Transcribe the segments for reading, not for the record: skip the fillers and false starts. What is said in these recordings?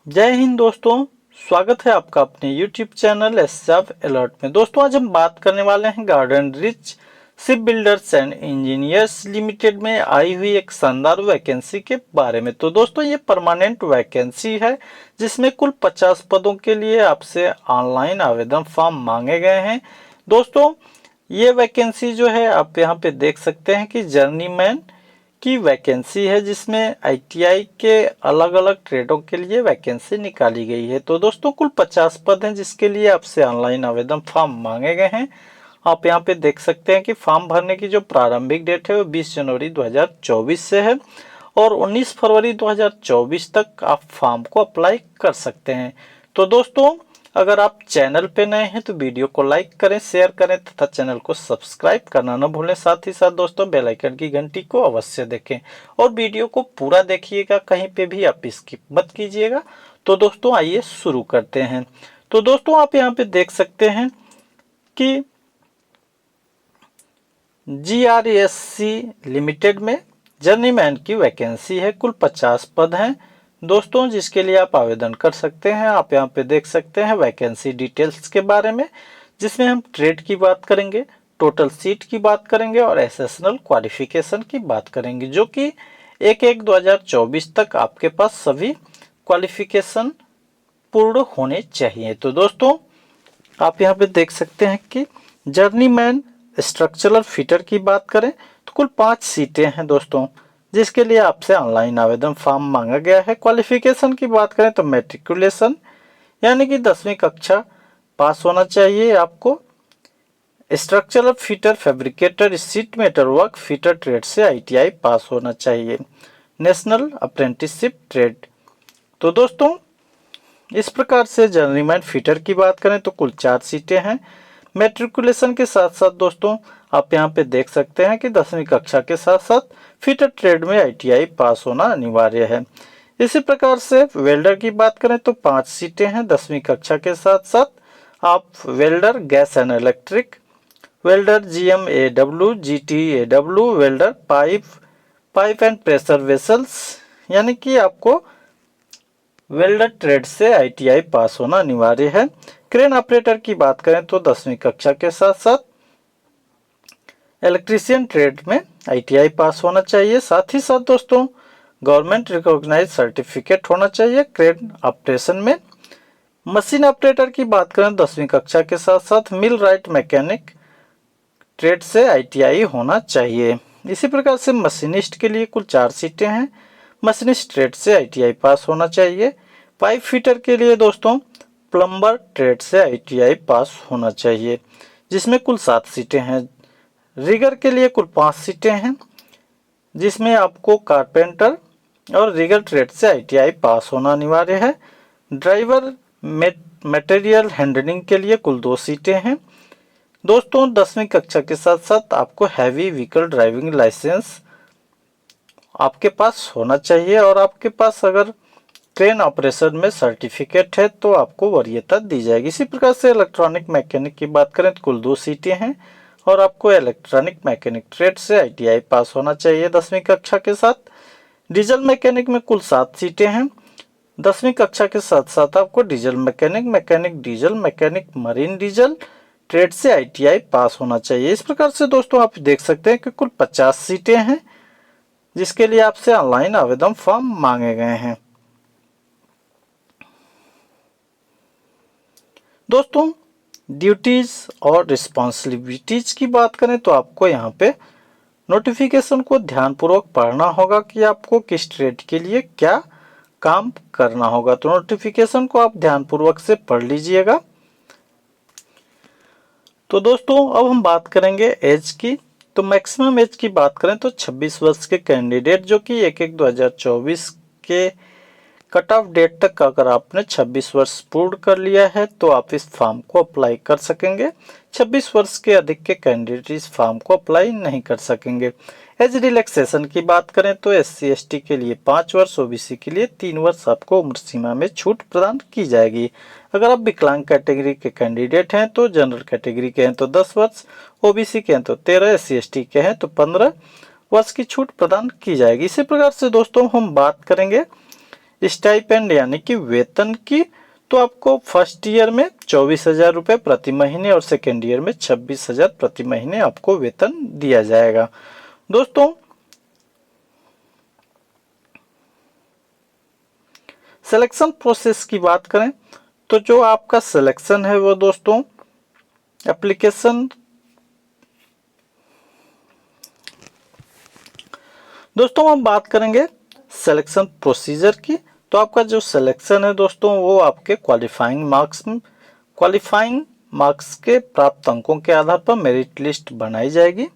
जय हिंद दोस्तों। स्वागत है आपका अपने YouTube चैनल एसएफ अलर्ट में। दोस्तों आज हम बात करने वाले हैं garden rich ship builders and engineers limited में आई हुई एक शानदार वैकेंसी के बारे में। तो दोस्तों ये परमानेंट वैकेंसी है जिसमें कुल 50 पदों के लिए आपसे ऑनलाइन आवेदन फॉर्म मांगे गए हैं। दोस्तों ये वैकेंसी जो है आप यहाँ पे देख सकते हैं कि जर्नीमैन की वैकेंसी है जिसमें आईटीआई के अलग अलग ट्रेडों के लिए वैकेंसी निकाली गई है। तो दोस्तों कुल 50 पद हैं जिसके लिए आपसे ऑनलाइन आवेदन फॉर्म मांगे गए हैं। आप यहाँ पे देख सकते हैं कि फॉर्म भरने की जो प्रारंभिक डेट है वो 20 जनवरी 2024 से है और 19 फरवरी 2024 तक आप फॉर्म को अप्लाई कर सकते हैं। तो दोस्तों अगर आप चैनल पे नए हैं तो वीडियो को लाइक करें, शेयर करें तथा चैनल को सब्सक्राइब करना न भूलें। साथ ही साथ दोस्तों बेल आइकन की घंटी को अवश्य देखें और वीडियो को पूरा देखिएगा, कहीं पे भी आप स्किप मत कीजिएगा। तो दोस्तों आइए शुरू करते हैं। तो दोस्तों आप यहाँ पे देख सकते हैं कि GRSC लिमिटेड में जर्नीमैन की वैकेंसी है। कुल 50 पद हैं दोस्तों जिसके लिए आप आवेदन कर सकते हैं। आप यहाँ पे देख सकते हैं वैकेंसी डिटेल्स के बारे में, जिसमें हम ट्रेड की बात करेंगे, टोटल सीट की बात करेंगे और एसेशनल क्वालिफिकेशन की बात करेंगे, जो कि 1/1/2024 तक आपके पास सभी क्वालिफिकेशन पूर्ण होने चाहिए। तो दोस्तों आप यहाँ पे देख सकते हैं कि जर्नीमैन स्ट्रक्चरल फिटर की बात करें तो कुल 5 सीटें हैं दोस्तों जिसके लिए आपसे ऑनलाइन आवेदन फॉर्म मांगा गया है। क्वालिफिकेशन की बात करें तो मैट्रिकुलेशन यानी कि 10वीं कक्षा पास होना चाहिए आपको। Structural fitter fabricator sheet metal work fitter trade से आईटीआई पास होना चाहिए। National apprenticeship trade. तो दोस्तों इस प्रकार से जर्नीमैन फिटर की बात करें तो कुल 4 सीटें हैं। मैट्रिकुलेशन के साथ साथ दोस्तों आप यहाँ पे देख सकते हैं कि 10वीं कक्षा के साथ साथ फिटर ट्रेड में आईटीआई पास होना अनिवार्य है। इसी प्रकार से वेल्डर की बात करें तो 5 सीटें हैं। 10वीं कक्षा के साथ साथ आप welder gas and electric, welder GMAW GTAW, welder pipe and pressure vessels यानी कि आपको वेल्डर ट्रेड से आईटीआई पास होना अनिवार्य है। क्रेन ऑपरेटर की बात करें तो 10वीं कक्षा के साथ साथ इलेक्ट्रीशियन ट्रेड में आईटीआई पास होना चाहिए। साथ ही साथ दोस्तों गवर्नमेंट रिकॉग्नाइज सर्टिफिकेट होना चाहिए क्रेन ऑपरेशन में। मशीन ऑपरेटर की बात करें 10वीं कक्षा के साथ साथ मिल राइट मैकेनिक ट्रेड से आईटीआई होना चाहिए। इसी प्रकार से मशीनिस्ट के लिए कुल 4 सीटें हैं। मशीनिस्ट ट्रेड से आईटीआई पास होना चाहिए। पाइप फिटर के लिए दोस्तों प्लम्बर ट्रेड से आईटीआई पास होना चाहिए जिसमें कुल 7 सीटें हैं। रिगर के लिए कुल 5 सीटें हैं जिसमें आपको कारपेंटर और रिगर ट्रेड से आईटीआई पास होना अनिवार्य है। ड्राइवर मटेरियल हैंडलिंग के लिए कुल 2 सीटें हैं। दोस्तों 10वीं कक्षा के साथ साथ आपको हैवी व्हीकल ड्राइविंग लाइसेंस आपके पास होना चाहिए और आपके पास अगर क्रेन ऑपरेशन में सर्टिफिकेट है तो आपको वरीयता दी जाएगी। इसी प्रकार से इलेक्ट्रॉनिक मैकेनिक की बात करें तो कुल 2 सीटें हैं और आपको इलेक्ट्रॉनिक मैकेनिक ट्रेड से आईटीआई पास होना चाहिए 10वीं कक्षा के साथ। डीजल मैकेनिक में कुल 7 सीटें हैं। 10वीं कक्षा के साथ साथ आपको diesel mechanic diesel mechanic marine diesel trade से आईटीआई पास होना चाहिए। इस प्रकार से दोस्तों आप देख सकते हैं कि कुल 50 सीटें हैं जिसके लिए आपसे ऑनलाइन आवेदन फॉर्म मांगे गए हैं। दोस्तों ड्यूटीज और रिस्पॉन्सिबिलिटीज की बात करें तो आपको यहाँ पे नोटिफिकेशन को ध्यानपूर्वक पढ़ना होगा कि आपको किस ट्रेड के लिए क्या काम करना होगा। तो नोटिफिकेशन को आप ध्यानपूर्वक से पढ़ लीजिएगा। तो दोस्तों अब हम बात करेंगे एज की। तो मैक्सिमम एज की बात करें तो 26 वर्ष के कैंडिडेट जो कि 1/1/2024 के कट ऑफ डेट तक अगर आपने 26 वर्ष पूर्ण कर लिया है तो आप इस फॉर्म को अप्लाई कर सकेंगे। 26 वर्ष के अधिक के कैंडिडेट इस फॉर्म को अप्लाई नहीं कर सकेंगे। एज रिलैक्सेशन की बात करें तो SC ST के लिए 5 वर्ष, OBC के लिए 3 वर्ष आपको उम्र सीमा में छूट प्रदान की जाएगी। अगर आप विकलांग कैटेगरी के कैंडिडेट हैं तो जनरल कैटेगरी के हैं तो 10 वर्ष, OBC के हैं तो 13, SC ST के हैं तो 15 वर्ष की छूट प्रदान की जाएगी। इसी प्रकार से दोस्तों हम बात करेंगे स्टाइपेंड यानी कि वेतन की, तो आपको फर्स्ट ईयर में 24,000 रुपये प्रति महीने और सेकेंड ईयर में 26,000 प्रति महीने आपको वेतन दिया जाएगा। दोस्तों सिलेक्शन प्रोसेस की बात करें तो जो आपका सिलेक्शन है वो दोस्तों एप्लीकेशन, दोस्तों हम बात करेंगे सिलेक्शन प्रोसीजर की। तो आपका जो सिलेक्शन है दोस्तों वो आपके क्वालिफाइंग मार्क्स के प्राप्त अंकों के आधार पर मेरिट लिस्ट बनाई जाएगी।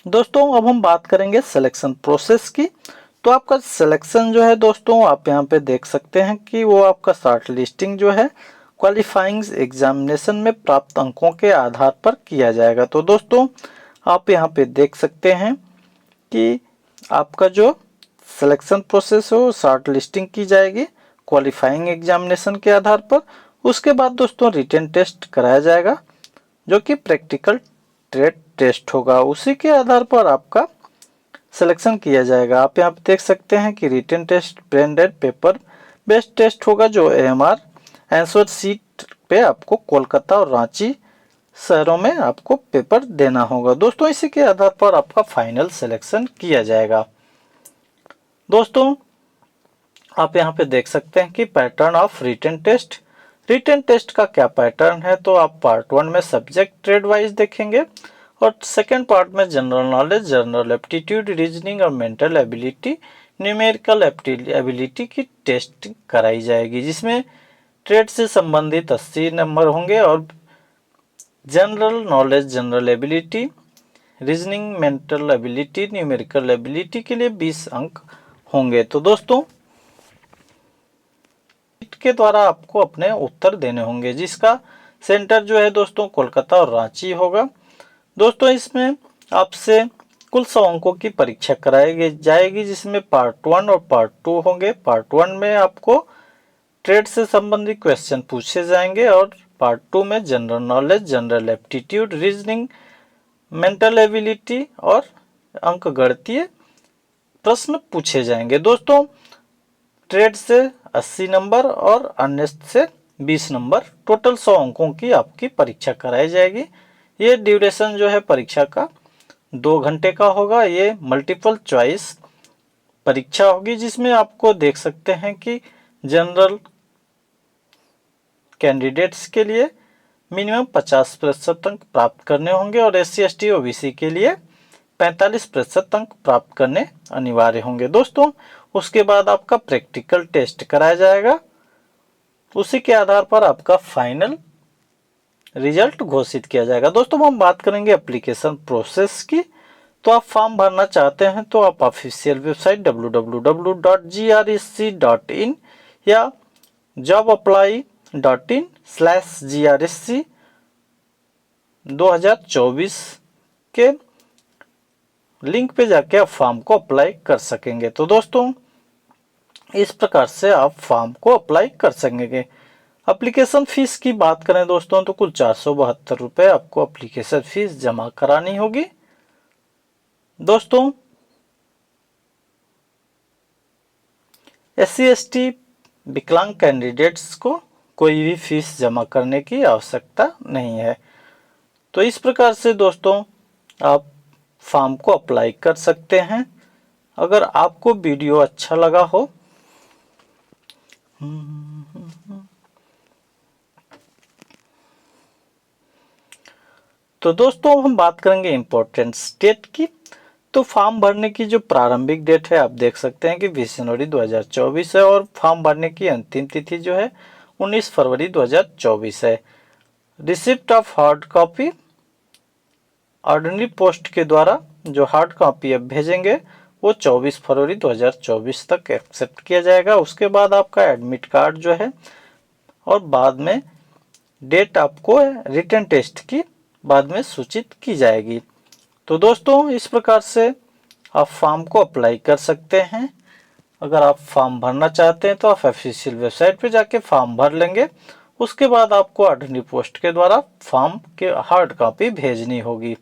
दोस्तों अब हम बात करेंगे सिलेक्शन प्रोसेस की। तो आपका सिलेक्शन जो है दोस्तों आप यहाँ पे देख सकते हैं कि वो आपका शॉर्ट लिस्टिंग जो है क्वालिफाइंग एग्जामिनेशन में प्राप्त अंकों के आधार पर किया जाएगा। तो दोस्तों आप यहाँ पे देख सकते हैं कि आपका जो सिलेक्शन प्रोसेस हो शॉर्ट लिस्टिंग की जाएगी क्वालिफाइंग एग्जामिनेशन के आधार पर। उसके बाद दोस्तों रिटन टेस्ट कराया जाएगा जो कि प्रैक्टिकल ट्रेड टेस्ट होगा, उसी के आधार पर आपका सिलेक्शन किया जाएगा। आप यहाँ पे देख सकते हैं कि written test branded paper based test होगा जो AMR आंसर शीट पे आपको कोलकाता और रांची शहरों में आपको पेपर देना होगा। दोस्तों इसी के आधार पर आपका फाइनल सिलेक्शन किया जाएगा। दोस्तों आप यहाँ पे देख सकते हैं कि pattern of written test. Written test का क्या पैटर्न है, तो आप पार्ट 1 में सब्जेक्ट ट्रेड वाइज देखेंगे और सेकेंड पार्ट में general knowledge, general aptitude, reasoning और मेंटल एबिलिटी, न्यूमेरिकल एबिलिटी की टेस्ट कराई जाएगी, जिसमें ट्रेड से संबंधित 80 नंबर होंगे और general knowledge, general ability, reasoning, mental ability, numerical ability के लिए 20 अंक होंगे। तो दोस्तों के द्वारा आपको अपने उत्तर देने होंगे, जिसका सेंटर जो है दोस्तों कोलकाता और रांची होगा। दोस्तों इसमें आपसे कुल 100 अंकों की परीक्षा कराई जाएगी, जिसमें पार्ट 1 और पार्ट 2 होंगे। पार्ट 1 में आपको ट्रेड से संबंधित क्वेश्चन पूछे जाएंगे और पार्ट 2 में general knowledge, general aptitude, reasoning, mental ability और अंकगणितीय प्रश्न पूछे जाएंगे। दोस्तों ट्रेड से 80 नंबर और अन्य से 20 नंबर, टोटल 100 अंकों की आपकी परीक्षा कराई जाएगी। ये ड्यूरेशन जो है परीक्षा का 2 घंटे का होगा। ये मल्टीपल चॉइस परीक्षा होगी, जिसमें आपको देख सकते हैं कि जनरल कैंडिडेट्स के लिए मिनिमम 50% अंक प्राप्त करने होंगे और SC ST OBC के लिए 45% अंक प्राप्त करने अनिवार्य होंगे। दोस्तों उसके बाद आपका प्रैक्टिकल टेस्ट कराया जाएगा, उसी के आधार पर आपका फाइनल रिजल्ट घोषित किया जाएगा। दोस्तों हम बात करेंगे एप्लीकेशन प्रोसेस की। तो आप फॉर्म भरना चाहते हैं तो आप ऑफिशियल वेबसाइट www.gresc.in या jobapply.in/gresc 2024 के लिंक पे जाके आप फॉर्म को अप्लाई कर सकेंगे। तो दोस्तों इस प्रकार से आप फॉर्म को अप्लाई कर सकेंगे। एप्लीकेशन फीस की बात करें दोस्तों तो कुल 472 रुपये आपको एप्लीकेशन फीस जमा करानी होगी। दोस्तों SC ST विकलांग कैंडिडेट्स को कोई भी फीस जमा करने की आवश्यकता नहीं है। तो इस प्रकार से दोस्तों आप फॉर्म को अप्लाई कर सकते हैं। अगर आपको वीडियो अच्छा लगा हो तो दोस्तों हम बात करेंगे इम्पोर्टेंट डेट की। तो फॉर्म भरने की जो प्रारंभिक डेट है आप देख सकते हैं कि 20 जनवरी 2024 है और फॉर्म भरने की अंतिम तिथि जो है 19 फरवरी 2024 है। Receipt of hard copy ordinary post के द्वारा जो हार्ड कॉपी आप भेजेंगे वो 24 फरवरी 2024 तक एक्सेप्ट किया जाएगा। उसके बाद आपका एडमिट कार्ड जो है और बाद में डेट आपको रिटन टेस्ट की बाद में सूचित की जाएगी। तो दोस्तों इस प्रकार से आप फॉर्म को अप्लाई कर सकते हैं। अगर आप फॉर्म भरना चाहते हैं तो आप ऑफिशियल वेबसाइट पे जाके फॉर्म भर लेंगे, उसके बाद आपको ऑर्डिनरी पोस्ट के द्वारा फॉर्म के हार्ड कॉपी भेजनी होगी।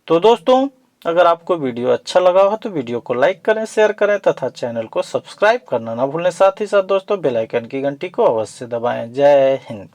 तो दोस्तों, अगर आपको वीडियो अच्छा लगा हो तो वीडियो को लाइक करें, शेयर करें तथा चैनल को सब्सक्राइब करना ना भूलें। साथ ही साथ दोस्तों बेल आइकन की घंटी को अवश्य दबाएं। जय हिंद।